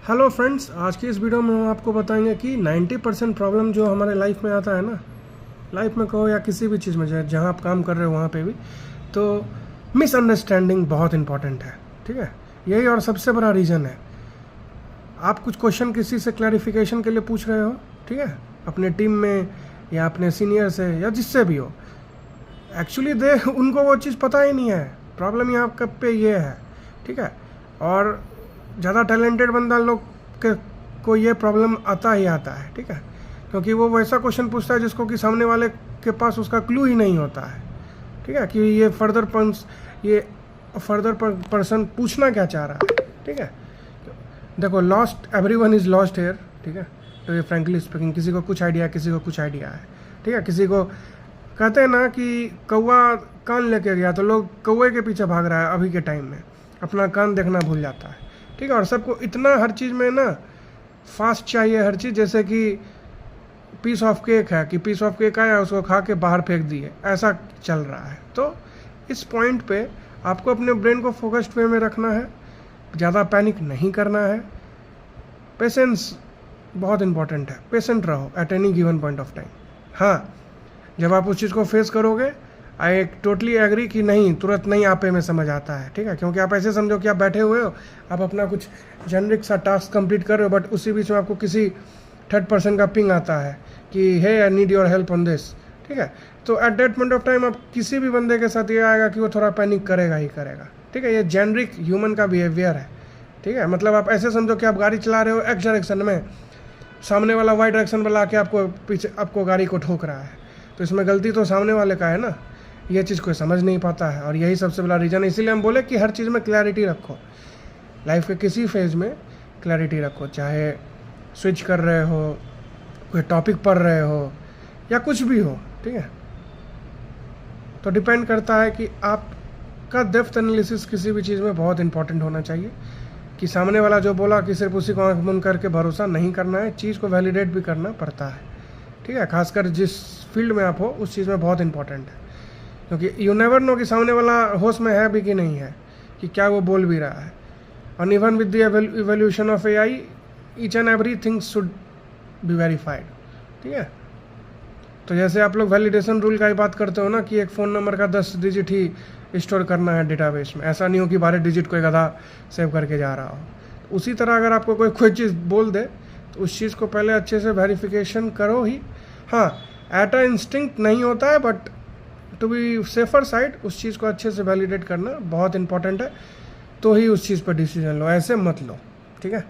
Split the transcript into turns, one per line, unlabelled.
Hello friends, आज की इस वीडियो में हम आपको बताएंगे कि 90% प्रॉब्लम जो हमारे लाइफ में आता है ना, लाइफ में कहो या किसी भी चीज़ में, जहाँ आप काम कर रहे हो वहाँ पे भी, तो मिसअंडरस्टैंडिंग बहुत इंपॉर्टेंट है। ठीक है, यही और सबसे बड़ा रीज़न है। आप कुछ क्वेश्चन किसी से क्लैरिफिकेशन के लिए पूछ रहे हो, ठीक है, अपने टीम में या अपने सीनियर से या जिससे भी हो, एक्चुअली उनको वो चीज़ पता ही नहीं है। प्रॉब्लम यहाँ कब पे ये है, ठीक है। और ज़्यादा टैलेंटेड बंदा लोग को ये प्रॉब्लम आता ही आता है, ठीक है, क्योंकि वो वैसा क्वेश्चन पूछता है जिसको कि सामने वाले के पास उसका क्लू ही नहीं होता है, ठीक है, कि ये फर्दर पर्सन पूछना क्या चाह रहा है। ठीक है, देखो, lost everyone is lost here, ठीक है, तो ये फ्रेंकली स्पीकिंग, किसी को कुछ आइडिया है, किसी को कुछ आइडिया है, ठीक है। किसी को कहते हैं ना कि कौवा कान लेके गया तो लोग कौवे के पीछे भाग रहा है अभी के टाइम में, अपना कान देखना भूल जाता है, ठीक है। और सबको इतना हर चीज़ में ना फास्ट चाहिए हर चीज़, जैसे कि पीस ऑफ केक है कि पीस ऑफ केक आया उसको खा के बाहर फेंक दिए, ऐसा चल रहा है। तो इस पॉइंट पे आपको अपने ब्रेन को फोकस्ड वे में रखना है, ज़्यादा पैनिक नहीं करना है। पेशेंस बहुत इंपॉर्टेंट है, पेशेंट रहो at any given point of time. हाँ, जब आप उस चीज़ को फेस करोगे, आई टोटली एग्री कि नहीं, तुरंत नहीं आपे में समझ आता है, ठीक है, क्योंकि आप ऐसे समझो कि आप बैठे हुए हो, आप अपना कुछ जेनरिक सा टास्क कंप्लीट कर रहे हो, बट उसी बीच में आपको किसी थर्ड पर्सन का पिंग आता है कि hey I need your help on this, ठीक है। तो at that point of time आप किसी भी बंदे के साथ ये आएगा कि वो थोड़ा पैनिक करेगा ही करेगा, ठीक है। ये जेनरिक ह्यूमन का बिहेवियर है, ठीक है। मतलब आप ऐसे समझो कि आप गाड़ी चला रहे हो एक्स डायरेक्शन में, सामने वाला वाई डायरेक्शन में ला के आपको गाड़ी को ठोक रहा है, तो इसमें गलती तो सामने वाले का है ना। ये चीज़ कोई समझ नहीं पाता है, और यही सबसे बड़ा रीज़न है। इसीलिए हम बोले कि हर चीज़ में क्लैरिटी रखो, लाइफ के किसी फेज़ में क्लैरिटी रखो, चाहे स्विच कर रहे हो, कोई टॉपिक पढ़ रहे हो या कुछ भी हो, ठीक है। तो डिपेंड करता है कि आपका डेप्थ एनालिसिस किसी भी चीज़ में बहुत इंपॉर्टेंट होना चाहिए, कि सामने वाला जो बोला कि सिर्फ उसी को आँख बंद करके भरोसा नहीं करना है, चीज़ को वैलिडेट भी करना पड़ता है, ठीक है। खासकर जिस फील्ड में आप हो उस चीज़ में बहुत इंपॉर्टेंट है, क्योंकि यू नेवर नो कि सामने वाला होश में है भी कि नहीं है, कि क्या वो बोल भी रहा है। और even with the evolution of AI, each and every thing should be verified, ठीक है। तो जैसे आप लोग वैलिडेशन रूल का ही बात करते हो ना, कि एक फ़ोन नंबर का 10 डिजिट ही स्टोर करना है डेटाबेस में, ऐसा नहीं हो कि 12 डिजिट कोई गधा सेव करके जा रहा हो। उसी तरह अगर आपको कोई चीज़ बोल दे तो उस चीज़ को पहले अच्छे से वेरिफिकेशन करो ही। हाँ, एट अ इंस्टिंक्ट नहीं होता है, but to be safer side उस चीज़ को अच्छे से वैलिडेट करना बहुत इंपॉर्टेंट है, तो ही उस चीज़ पर डिसीजन लो, ऐसे मत लो, ठीक है।